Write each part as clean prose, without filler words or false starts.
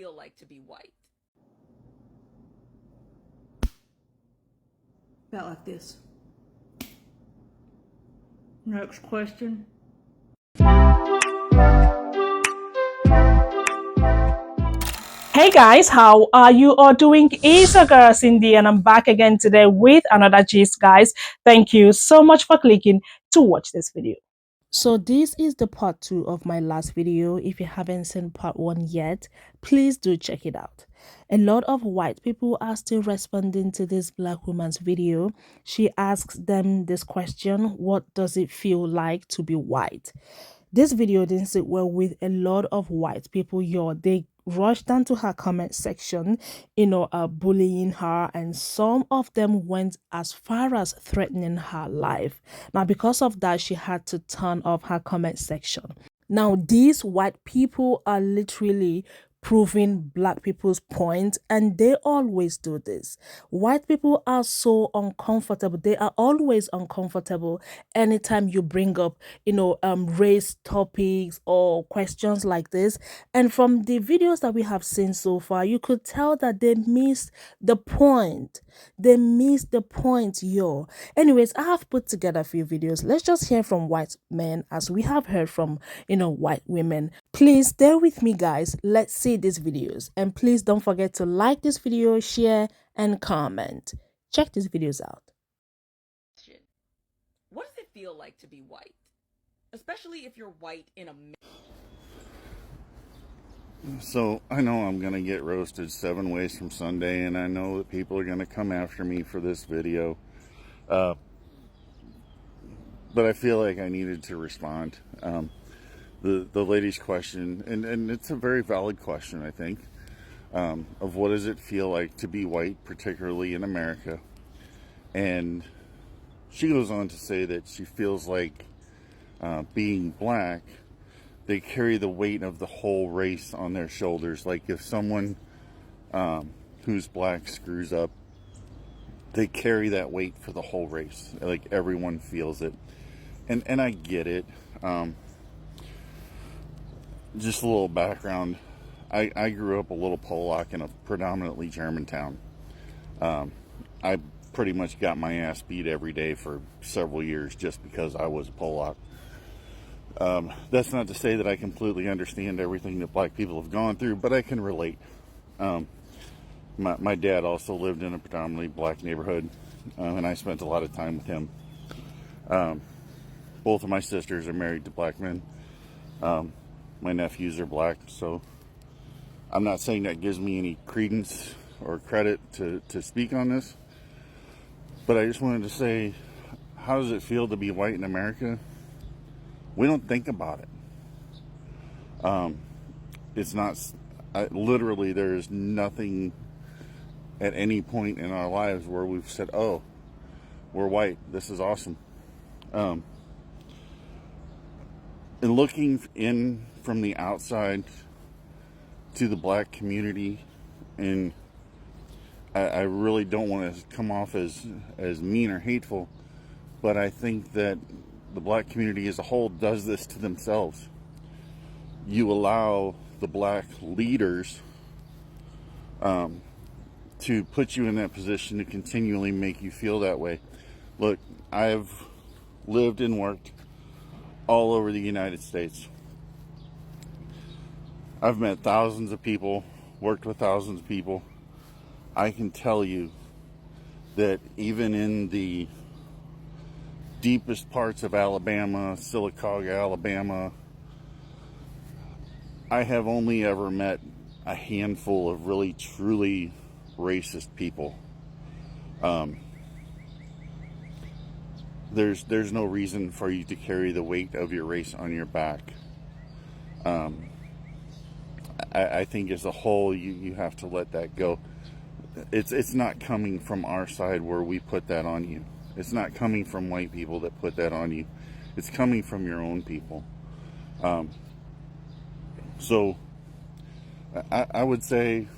feel like to be white? About like this. Next question. Hey guys, how are you all doing? It's your girl Cindy and I'm back again today with another gist, guys. Thank you so much for clicking to watch this video. So this is the part 2 of my last video. If you haven't seen part 1 yet, please do check it out. A lot of white people are still responding to this black woman's video. She asks them this question: what does it feel like to be white? This video didn't sit well with a lot of white people. They rushed down to her comment section, bullying her, and some of them went as far as threatening her life. Now, because of that, she had to turn off her comment section. Now, these white people are literally proving black people's point, and they always do this. White people are so uncomfortable. They are always uncomfortable anytime you bring up race topics or questions like this. And from the videos that we have seen so far, you could tell that they missed the point. They missed the point, yo. Anyways, I have put together a few videos. Let's just hear from white men as we have heard from white women. Please stay with me, guys. Let's see these videos, and please don't forget to like this video, share, and comment. Check these videos out. What does it feel like to be white? Especially if you're white in America. So I know I'm gonna get roasted 7 ways from Sunday, and I know that people are gonna come after me for this video, but I feel like I needed to respond. The lady's question, and it's a very valid question, I think, of what does it feel like to be white, particularly in America. And she goes on to say that she feels like being black, they carry the weight of the whole race on their shoulders. Like if someone who's black screws up, they carry that weight for the whole race. Like everyone feels it. And I get it. Just a little background. I grew up a little Polak in a predominantly German town. I pretty much got my ass beat every day for several years just because I was a Polak. That's not to say that I completely understand everything that black people have gone through, but I can relate. My dad also lived in a predominantly black neighborhood, and I spent a lot of time with him. Both of my sisters are married to black men. My nephews are black, so I'm not saying that gives me any credence or credit to speak on this, but I just wanted to say, how does it feel to be white in America? We don't think about it. It's not, literally, there is nothing at any point in our lives where we've said, oh, we're white, this is awesome. And looking in from the outside to the black community, and I really don't want to come off as mean or hateful, but I think that the black community as a whole does this to themselves. You allow the black leaders to put you in that position to continually make you feel that way. Look, I've lived and worked all over the United States. I've met thousands of people, worked with thousands of people. I can tell you that even in the deepest parts of Alabama, Sylacauga, Alabama, I have only ever met a handful of really truly racist people. There's no reason for you to carry the weight of your race on your back. I think as a whole, you have to let that go. It's not coming from our side where we put that on you. It's not coming from white people that put that on you. It's coming from your own people. So I would say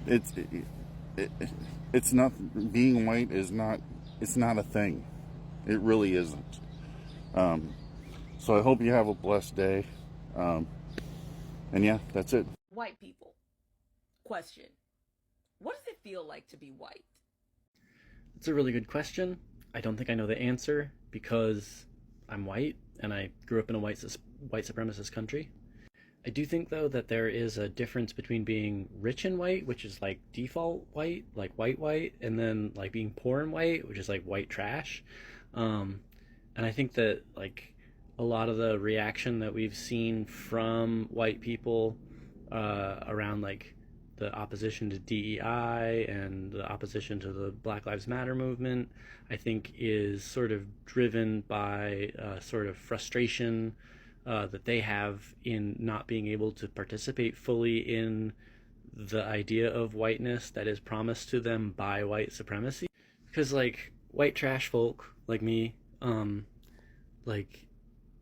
it's not, being white is not, it's not a thing. It really isn't. So I hope you have a blessed day. And yeah, that's it. White people. Question. What does it feel like to be white? It's a really good question. I don't think I know the answer because I'm white and I grew up in a white supremacist country. I do think though that there is a difference between being rich and white, which is like default white, like white, and then like being poor and white, which is like white trash. And I think that like a lot of the reaction that we've seen from white people around like the opposition to DEI and the opposition to the Black Lives Matter movement, I think is sort of driven by sort of frustration that they have in not being able to participate fully in the idea of whiteness that is promised to them by white supremacy. Because like white trash folk like me, like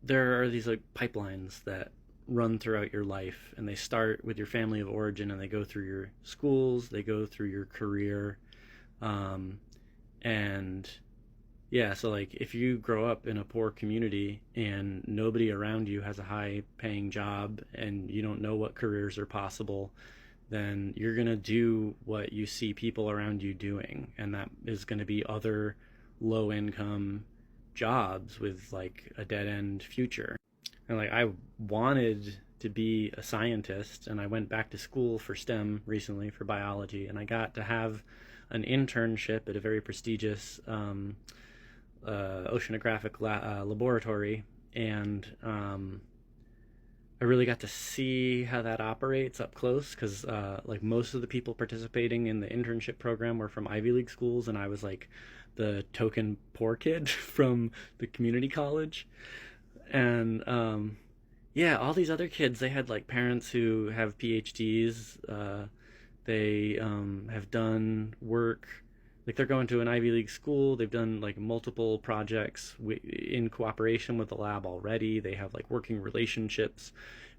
there are these like pipelines that run throughout your life, and they start with your family of origin and they go through your schools, they go through your career, and yeah, so like if you grow up in a poor community and nobody around you has a high paying job and you don't know what careers are possible, then you're going to do what you see people around you doing, and that is going to be other low income jobs with like a dead end future. And like I wanted to be a scientist, and I went back to school for STEM recently for biology, and I got to have an internship at a very prestigious oceanographic laboratory, and I really got to see how that operates up close because like most of the people participating in the internship program were from Ivy League schools, and I was like the token poor kid from the community college. And yeah, all these other kids, they had like parents who have PhDs. They have done work, like they're going to an Ivy League school. They've done like multiple projects in cooperation with the lab already. They have like working relationships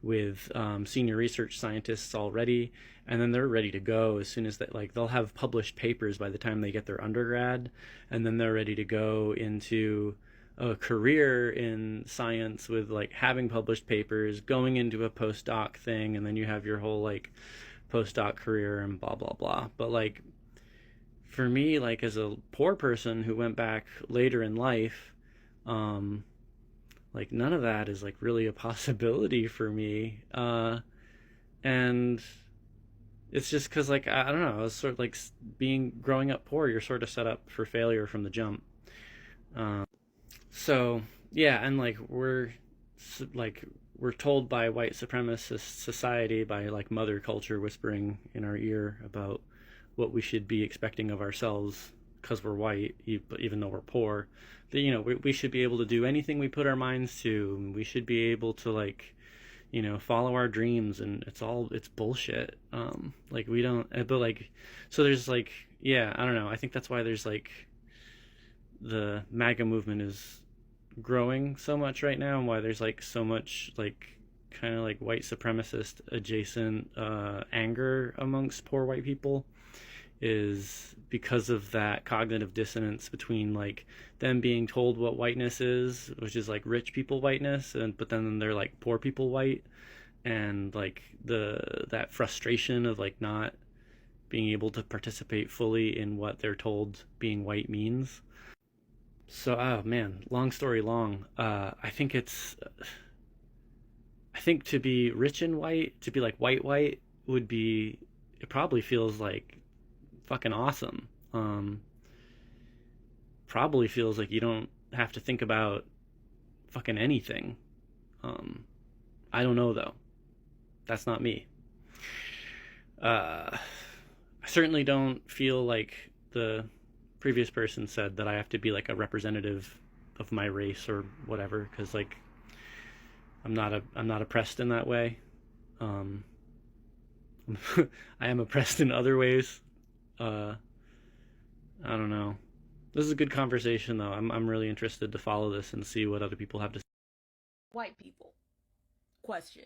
with senior research scientists already, and then they're ready to go as soon as that, like they'll have published papers by the time they get their undergrad, and then they're ready to go into a career in science with like having published papers, going into a postdoc thing, and then you have your whole like postdoc career and blah blah blah. But like for me, like as a poor person who went back later in life, like none of that is like really a possibility for me. And it's just because like I don't know, I was sort of like growing up poor, you're sort of set up for failure from the jump. So yeah, and like we're told by white supremacist society, by like mother culture whispering in our ear about what we should be expecting of ourselves because we're white, even though we're poor, that you know we should be able to do anything we put our minds to. We should be able to like, you know, follow our dreams, and it's bullshit. Like we don't, but like, so there's like, yeah, I don't know. I think that's why there's like the MAGA movement is growing so much right now, and why there's like so much like kind of like white supremacist adjacent anger amongst poor white people, is because of that cognitive dissonance between like them being told what whiteness is, which is like rich people whiteness, and but then they're like poor people white, and like that frustration of like not being able to participate fully in what they're told being white means. So, oh man, long story long. I think to be rich and white, to be like white would be, it probably feels like fucking awesome. Probably feels like you don't have to think about fucking anything. I don't know though. That's not me. I certainly don't feel like the previous person said that I have to be like a representative of my race or whatever, because like I'm not oppressed in that way. I am oppressed in other ways. I don't know. This is a good conversation though. I'm really interested to follow this and see what other people have to say. White people. Question.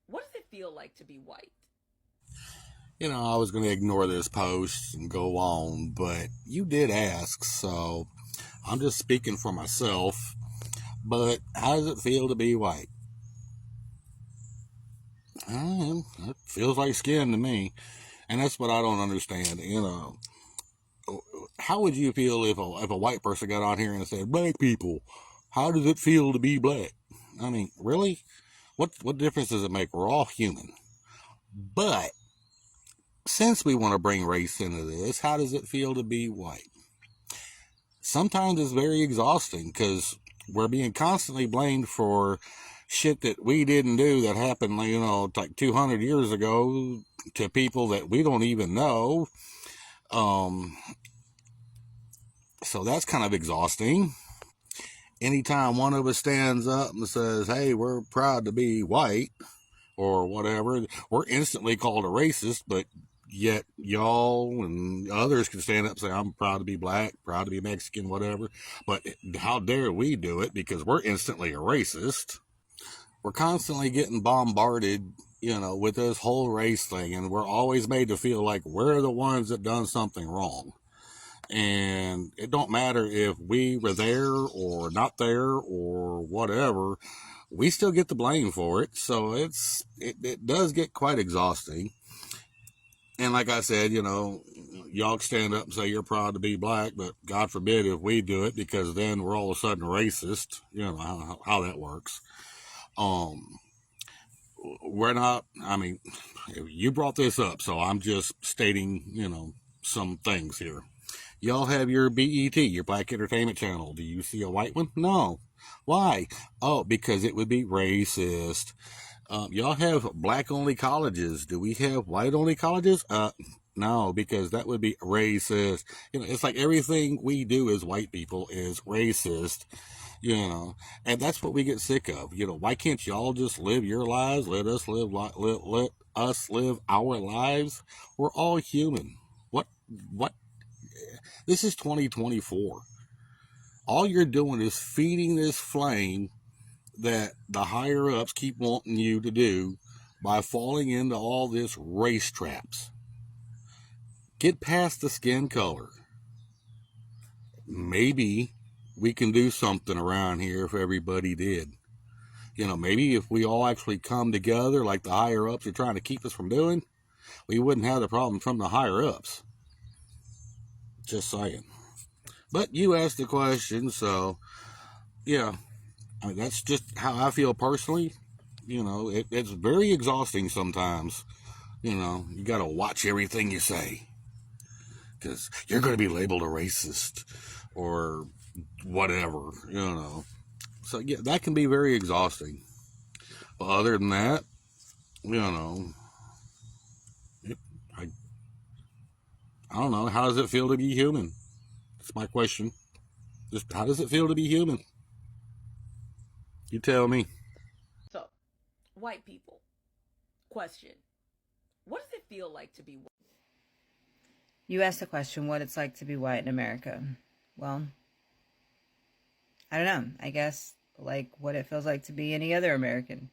What does it feel like to be white? You know, I was going to ignore this post and go on, but you did ask, so I'm just speaking for myself. But how does it feel to be white? It feels like skin to me. And that's what I don't understand. How would you feel if a white person got on here and said, "Black people, how does it feel to be black?" I mean, really? What difference does it make? We're all human. But since we want to bring race into this, how does it feel to be white? Sometimes it's very exhausting because we're being constantly blamed for shit that we didn't do that happened, like 200 years ago to people that we don't even know. So that's kind of exhausting. Anytime one of us stands up and says, "Hey, we're proud to be white," or whatever, we're instantly called a racist, but yet y'all and others can stand up and say, "I'm proud to be black, proud to be Mexican," whatever. But how dare we do it because we're instantly a racist? We're constantly getting bombarded, with this whole race thing, and we're always made to feel like we're the ones that done something wrong. And it don't matter if we were there or not there or whatever, we still get the blame for it. So it does get quite exhausting. And like I said, y'all stand up and say you're proud to be black, but God forbid if we do it, because then we're all of a sudden racist. You know how that works. We're not, I mean, you brought this up, so I'm just stating, some things here. Y'all have your BET, your Black Entertainment Channel. Do you see a white one? No. Why? Oh, because it would be racist. Y'all have black-only colleges. Do we have white-only colleges? No, because that would be racist. It's like everything we do as white people is racist. And that's what we get sick of. Why can't y'all just live your lives? Let us let us live our lives. We're all human. What? This is 2024. All you're doing is feeding this flame that the higher ups keep wanting you to do by falling into all this race traps. Get past the skin color. Maybe we can do something around here if everybody did. Maybe if we all actually come together like the higher ups are trying to keep us from doing, we wouldn't have the problem from the higher ups. Just saying. But you asked the question, so yeah, that's just how I feel personally. It's very exhausting sometimes. You got to watch everything you say because you're going to be labeled a racist or whatever. So yeah, that can be very exhausting. But other than that, I, I don't know. How does it feel to be human? That's my question. Just how does it feel to be human? You tell me. So, white people, question. What does it feel like to be white? You asked the question, what it's like to be white in America. Well, I don't know. I guess like what it feels like to be any other American.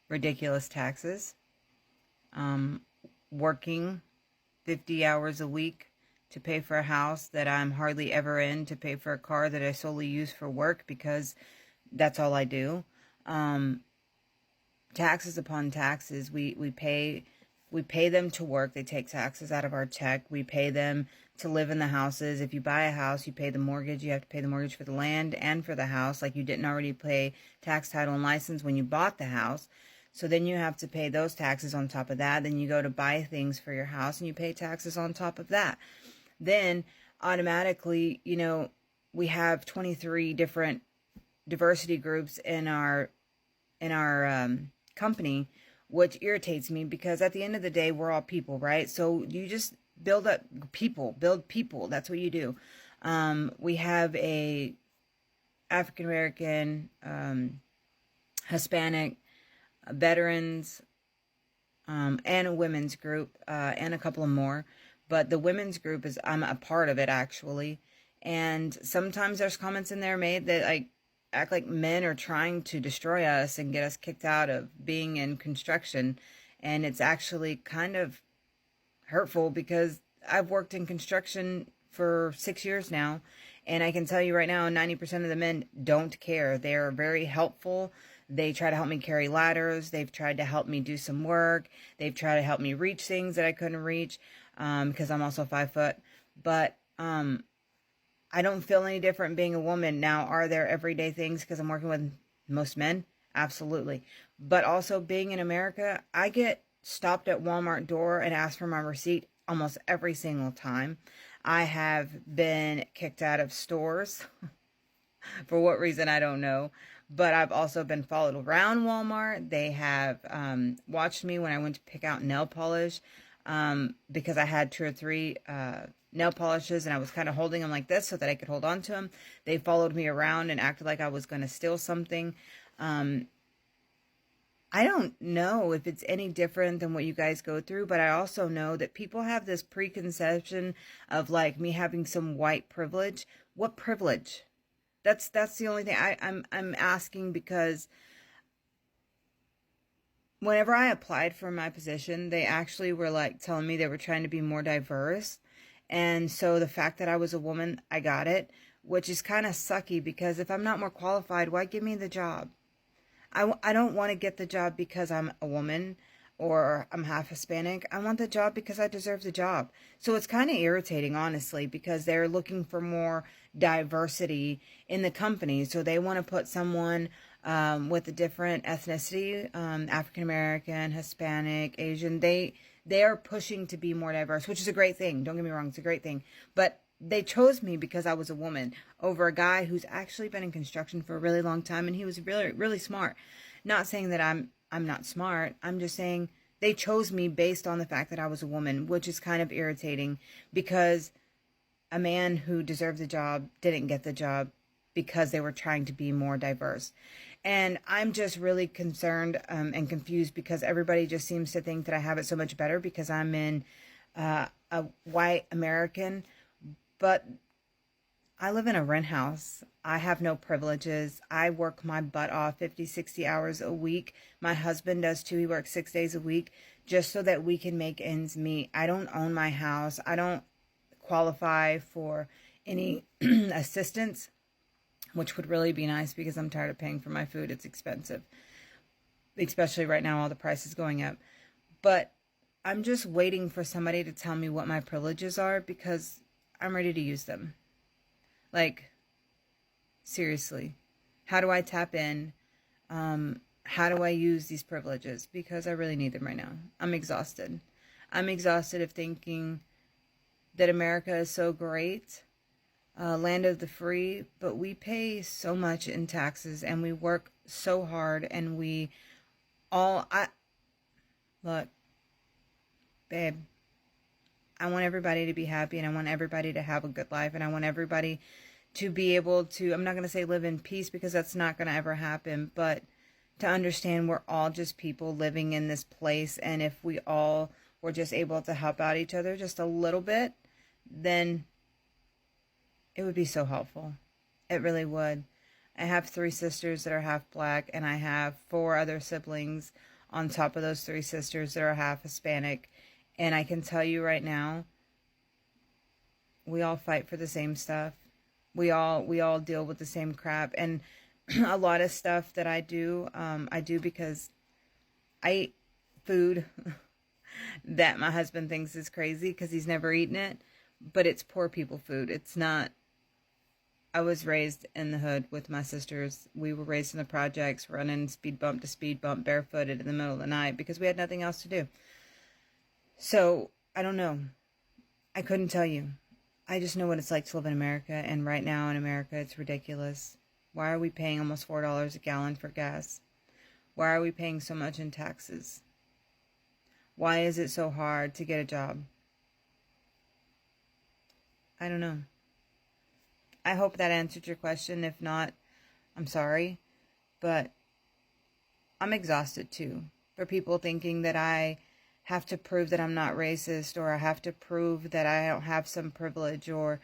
Ridiculous taxes. Working 50 hours a week to pay for a house that I'm hardly ever in, to pay for a car that I solely use for work because that's all I do. Taxes upon taxes. We pay them to work. They take taxes out of our check. We pay them to live in the houses. If you buy a house, you pay the mortgage. You have to pay the mortgage for the land and for the house. Like you didn't already pay tax, title, and license when you bought the house. So then you have to pay those taxes on top of that. Then you go to buy things for your house and you pay taxes on top of that. Then automatically, we have 23 different diversity groups in our company, which irritates me because at the end of the day, we're all people, right? So you just build people. That's what you do. We have a African American, Hispanic, veterans, and a women's group, and a couple of more. But the women's group I'm a part of it actually. And sometimes there's comments in there made that act like men are trying to destroy us and get us kicked out of being in construction. And it's actually kind of hurtful because I've worked in construction for 6 years now. And I can tell you right now, 90% of the men don't care. They're very helpful. They try to help me carry ladders. They've tried to help me do some work. They've tried to help me reach things that I couldn't reach, because I'm also 5 foot. But I don't feel any different being a woman. Now, are there everyday things because I'm working with most men? Absolutely. But also being in America, I get stopped at Walmart door and asked for my receipt almost every single time. I have been kicked out of stores for what reason, I don't know. But I've also been followed around Walmart. They have watched me when I went to pick out nail polish, because I had 2 or 3 nail polishes and I was kind of holding them like this so that I could hold on to them. They followed me around and acted like I was going to steal something. I don't know if it's any different than what you guys go through, but I also know that people have this preconception of like me having some white privilege. What privilege? That's the only thing I'm asking, because whenever I applied for my position, they actually were like telling me they were trying to be more diverse. And so the fact that I was a woman, I got it, which is kind of sucky, because if I'm not more qualified, why give me the job? I don't want to get the job because I'm a woman or I'm half Hispanic. I want the job because I deserve the job. So it's kind of irritating, honestly, because they're looking for more diversity in the company. So they want to put someone with a different ethnicity, African American, Hispanic, Asian. They are pushing to be more diverse, which is a great thing. Don't get me wrong, it's a great thing. But they chose me because I was a woman over a guy who's actually been in construction for a really long time, and he was really, really smart. Not saying that I'm not smart. I'm just saying they chose me based on the fact that I was a woman, which is kind of irritating, because a man who deserved the job didn't get the job because they were trying to be more diverse. And I'm just really concerned and confused, because everybody just seems to think that I have it so much better because I'm in a white American. But I live in a rent house. I have no privileges. I work my butt off 50, 60 hours a week. My husband does too. He works 6 days a week just so that we can make ends meet. I don't own my house. I don't qualify for any assistance, which would really be nice because I'm tired of paying for my food. It's expensive, especially right now, all the prices going up. But I'm just waiting for somebody to tell me what my privileges are, because I'm ready to use them. Like, seriously, how do I tap in? How do I use these privileges? Because I really need them right now. I'm exhausted. I'm exhausted of thinking that America is so great, land of the free, but we pay so much in taxes and we work so hard, and look, babe, I want everybody to be happy, and I want everybody to have a good life, and I want everybody to be able to, I'm not going to say live in peace, because that's not going to ever happen, but to understand we're all just people living in this place, and if we all were just able to help out each other just a little bit, then it would be so helpful. It really would. I have 3 sisters that are half black, and I have 4 other siblings on top of those 3 sisters that are half Hispanic. And I can tell you right now, we all fight for the same stuff. We all deal with the same crap. And a lot of stuff that I do because I eat food that my husband thinks is crazy because he's never eaten it. But it's poor people food. It's not. I was raised in the hood with my sisters. We were raised in the projects, running speed bump to speed bump, barefooted in the middle of the night because we had nothing else to do. So, I don't know. I couldn't tell you. I just know what it's like to live in America, and right now in America, it's ridiculous. Why are we paying almost $4 a gallon for gas? Why are we paying so much in taxes? Why is it so hard to get a job? I don't know. I hope that answered your question. If not, I'm sorry. But I'm exhausted too. For people thinking that I have to prove that I'm not racist, or I have to prove that I don't have some privilege, or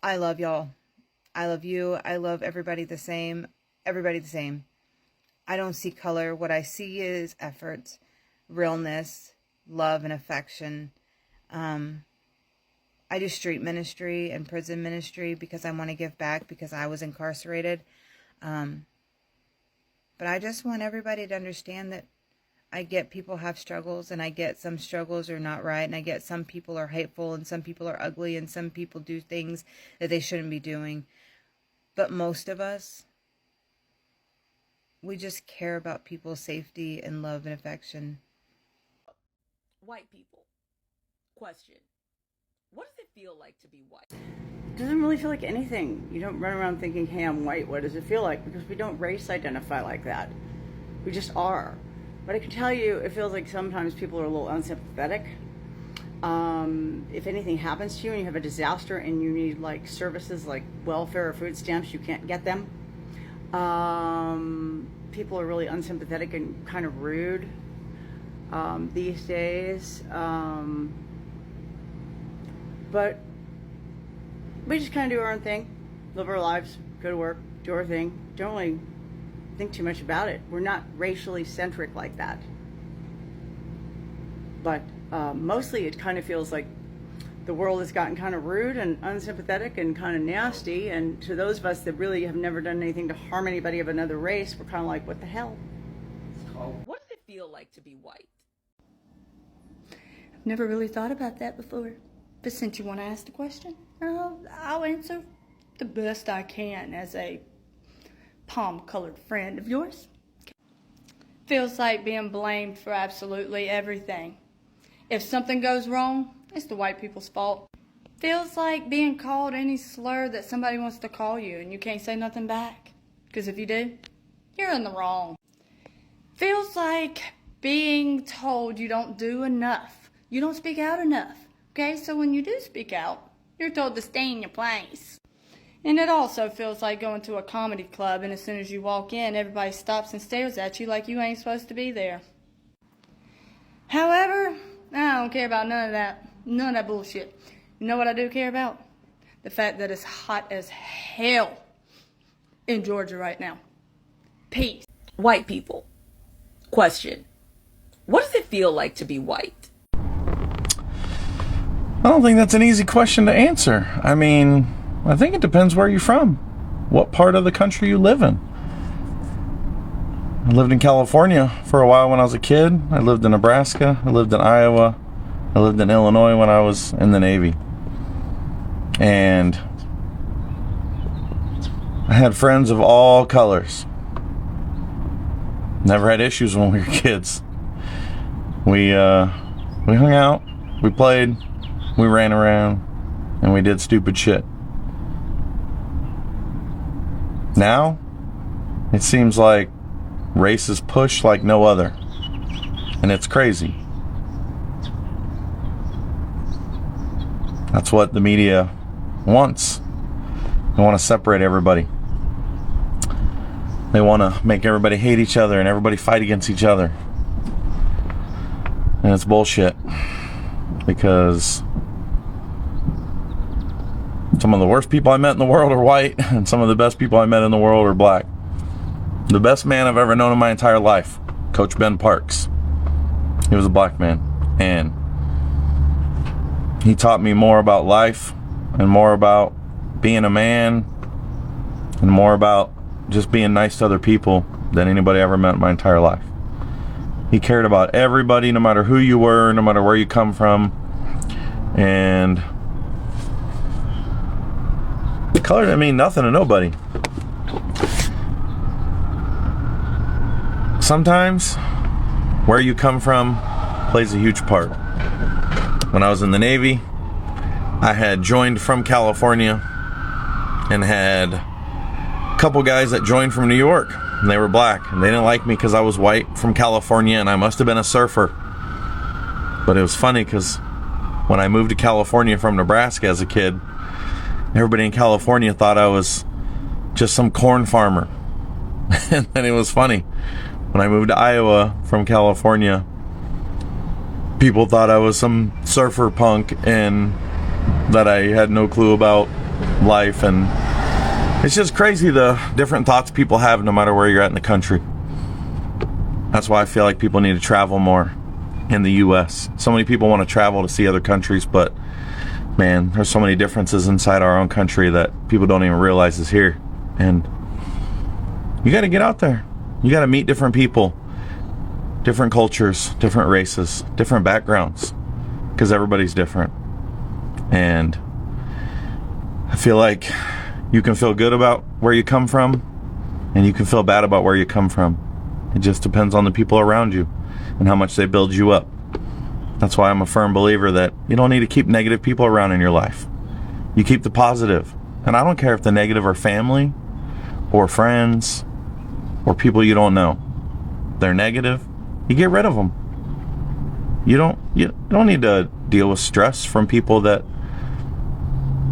I love y'all. I love you. I love everybody the same. Everybody the same. I don't see color. What I see is effort, realness, love, and affection. I do street ministry and prison ministry because I want to give back, because I was incarcerated. But I just want everybody to understand that I get people have struggles, and I get some struggles are not right, and I get some people are hateful, and some people are ugly, and some people do things that they shouldn't be doing. But most of us, we just care about people's safety and love and affection. White people. Question. What does it feel like to be white? It doesn't really feel like anything. You don't run around thinking, hey, I'm white. What does it feel like? Because we don't race identify like that. We just are. But I can tell you, it feels like sometimes people are a little unsympathetic. If anything happens to you and you have a disaster and you need like services like welfare or food stamps, you can't get them. People are really unsympathetic and kind of rude these days. But we just kind of do our own thing, live our lives, go to work, do our thing. Don't really think too much about it. We're not racially centric like that. But mostly it kind of feels like the world has gotten kind of rude and unsympathetic and kind of nasty. And to those of us that really have never done anything to harm anybody of another race, we're kind of like, what the hell? What does it feel like to be white? I've never really thought about that before. But since you want to ask the question, I'll answer the best I can as a palm-colored friend of yours. Feels like being blamed for absolutely everything. If something goes wrong, it's the white people's fault. Feels like being called any slur that somebody wants to call you and you can't say nothing back. Because if you do, you're in the wrong. Feels like being told you don't do enough. You don't speak out enough. Okay, so when you do speak out, you're told to stay in your place. And it also feels like going to a comedy club and as soon as you walk in, everybody stops and stares at you like you ain't supposed to be there. However, I don't care about none of that bullshit. You know what I do care about? The fact that it's hot as hell in Georgia right now. Peace. White people. Question. What does it feel like to be white? I don't think that's an easy question to answer. I mean, I think it depends where you're from, what part of the country you live in. I lived in California for a while when I was a kid. I lived in Nebraska. I lived in Iowa. I lived in Illinois when I was in the Navy. And I had friends of all colors. Never had issues when we were kids. We hung out, we played, we ran around, and we did stupid shit. Now, it seems like race is pushed like no other. And it's crazy. That's what the media wants. They want to separate everybody. They want to make everybody hate each other and everybody fight against each other. And it's bullshit. Because some of the worst people I met in the world are white, and some of the best people I met in the world are black. The best man I've ever known in my entire life, Coach Ben Parks. He was a black man, and he taught me more about life and more about being a man and more about just being nice to other people than anybody I ever met in my entire life. He cared about everybody, no matter who you were, no matter where you come from, and color didn't mean nothing to nobody. Sometimes where you come from plays a huge part. When I was in the Navy, I had joined from California and had a couple guys that joined from New York, and they were black, and they didn't like me because I was white from California and I must have been a surfer. But it was funny because when I moved to California from Nebraska as a kid, everybody in California thought I was just some corn farmer. And then it was funny. When I moved to Iowa from California, people thought I was some surfer punk and that I had no clue about life. And it's just crazy the different thoughts people have no matter where you're at in the country. That's why I feel like people need to travel more in the U.S. So many people want to travel to see other countries, but man, there's so many differences inside our own country that people don't even realize is here. And you got to get out there. You got to meet different people, different cultures, different races, different backgrounds, because everybody's different. And I feel like you can feel good about where you come from, and you can feel bad about where you come from. It just depends on the people around you and how much they build you up. That's why I'm a firm believer that you don't need to keep negative people around in your life. You keep the positive. And I don't care if the negative are family or friends or people you don't know. They're negative, you get rid of them. You don't need to deal with stress from people that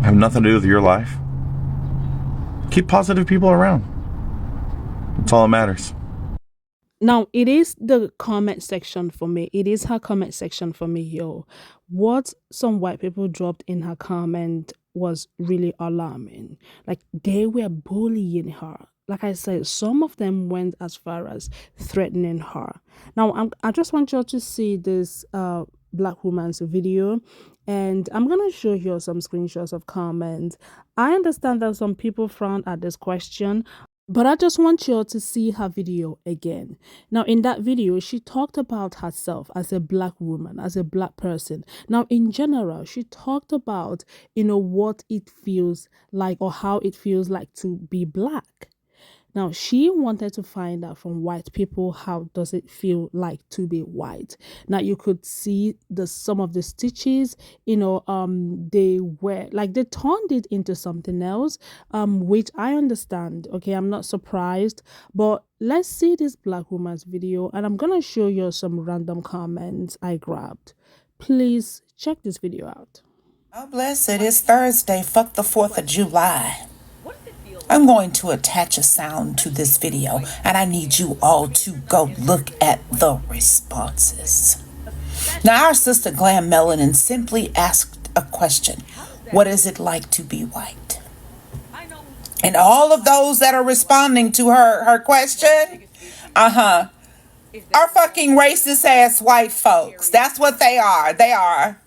have nothing to do with your life. Keep positive people around. That's all that matters. Now, it is the comment section for me. It is her comment section for me, yo. What some white people dropped in her comment was really alarming. Like, they were bullying her. Like I said, some of them went as far as threatening her. Now, I just want you all to see this black woman's video, and I'm gonna show you some screenshots of comments. I understand that some people frown at this question, but I just want you all to see her video again. Now, in that video, she talked about herself as a black woman, as a black person. Now, in general, she talked about, what it feels like or how it feels like to be black. Now, she wanted to find out from white people, how does it feel like to be white? Now, you could see some of the stitches, they were like, they turned it into something else, which I understand. Okay, I'm not surprised, but let's see this black woman's video, and I'm gonna show you some random comments I grabbed. Please check this video out. Oh, bless it. It's Thursday. Fuck the 4th of July. What does it feel like? I'm going to attach a sound to this video, and I need you all to go look at the responses. Now, our sister Glam Melanin simply asked a question. What is it like to be white? And all of those that are responding to her question, are fucking racist ass white folks. That's what they are. They are.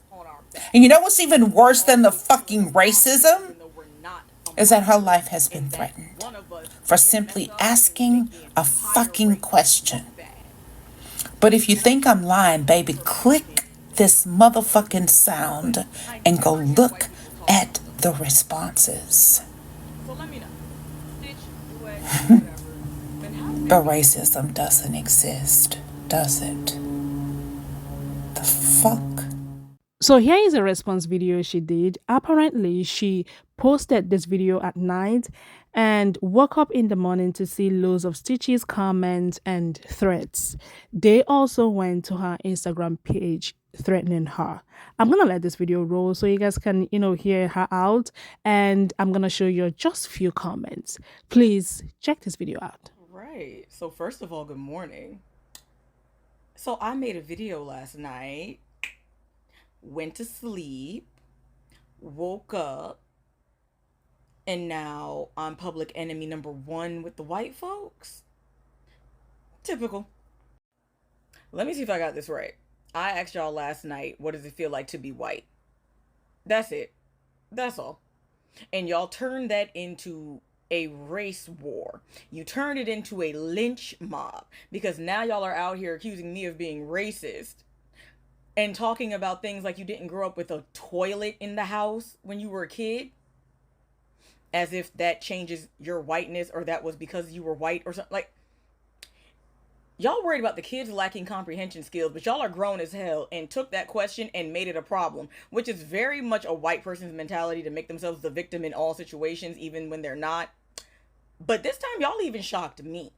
And you know what's even worse than the fucking racism? Is that her life has been threatened for simply asking a fucking question. But if you think I'm lying, baby, click this motherfucking sound and go look at the responses. But racism doesn't exist, does it? The fuck? So here is a response video she did. Apparently, she posted this video at night and woke up in the morning to see loads of stitches, comments, and threats. They also went to her Instagram page threatening her. I'm gonna let this video roll so you guys can, hear her out, and I'm gonna show you just few comments. Please check this video out. Right. So first of all, good morning. So I made a video last night, went to sleep, woke up, and now I'm public enemy number 1 with the white folks. Typical. Let me see if I got this right. I asked y'all last night, what does it feel like to be white? That's it. That's all. And y'all turned that into a race war. You turned it into a lynch mob, because now y'all are out here accusing me of being racist and talking about things like you didn't grow up with a toilet in the house when you were a kid, as if that changes your whiteness, or that was because you were white or something. Like, y'all worried about the kids lacking comprehension skills, but y'all are grown as hell and took that question and made it a problem, which is very much a white person's mentality, to make themselves the victim in all situations, even when they're not. But this time y'all even shocked me,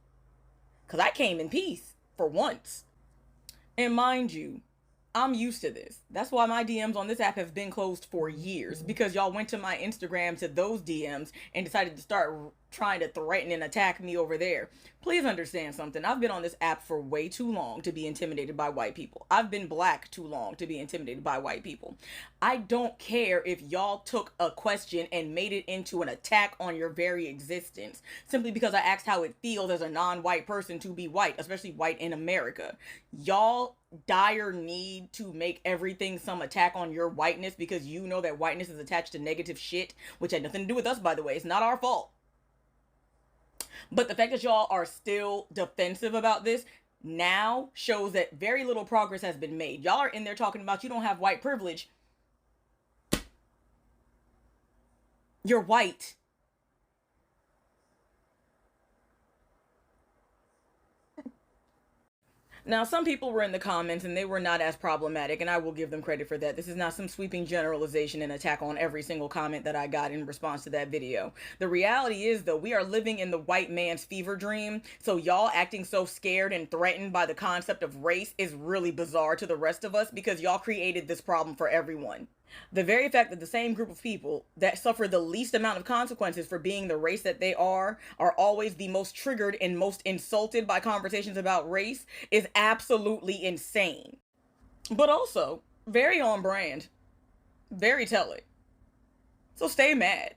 because I came in peace for once. And mind you, I'm used to this. That's why my DMs on this app have been closed for years, because y'all went to my Instagram, to those DMs, and decided to start trying to threaten and attack me over there. Please understand something. I've been on this app for way too long to be intimidated by white people. I've been black too long to be intimidated by white people. I don't care if y'all took a question and made it into an attack on your very existence, simply because I asked how it feels as a non-white person to be white, especially white in America. Y'all dire need to make everything some attack on your whiteness, because you know that whiteness is attached to negative shit, which had nothing to do with us, by the way. It's not our fault. But the fact that y'all are still defensive about this now shows that very little progress has been made. Y'all are in there talking about you don't have white privilege. You're white. Now, some people were in the comments and they were not as problematic, and I will give them credit for that. This is not some sweeping generalization and attack on every single comment that I got in response to that video. The reality is, though, we are living in the white man's fever dream, so y'all acting so scared and threatened by the concept of race is really bizarre to the rest of us because y'all created this problem for everyone. The very fact that the same group of people that suffer the least amount of consequences for being the race that they are always the most triggered and most insulted by conversations about race is absolutely insane. But also, very on brand. Very telling. So stay mad.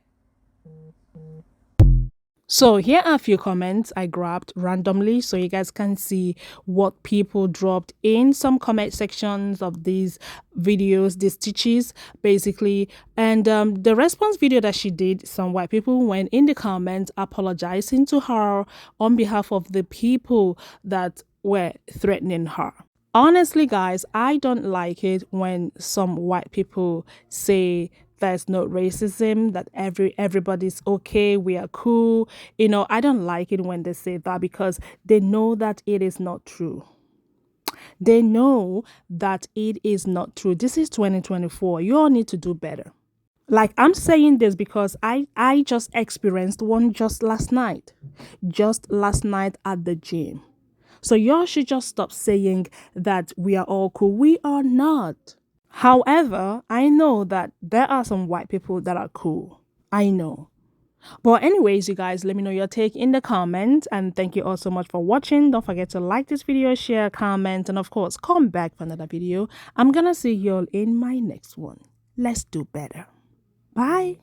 So here are a few comments I grabbed randomly so you guys can see what people dropped in some comment sections of these videos, these stitches basically. And the response video that she did, some white people went in the comments apologizing to her on behalf of the people that were threatening her. Honestly, guys, I don't like it when some white people say there's no racism, that everybody's okay, we are cool. You know, I don't like it when they say that because they know that it is not true. They know that it is not true. This is 2024. You all need to do better. Like, I'm saying this because I just experienced one just last night at the gym. So y'all should just stop saying that we are all cool. We are not. However, I know that there are some white people that are cool. I know. But anyways, you guys, let me know your take in the comments. And thank you all so much for watching. Don't forget to like this video, share, comment, and of course, come back for another video. I'm gonna see you all in my next one. Let's do better. Bye.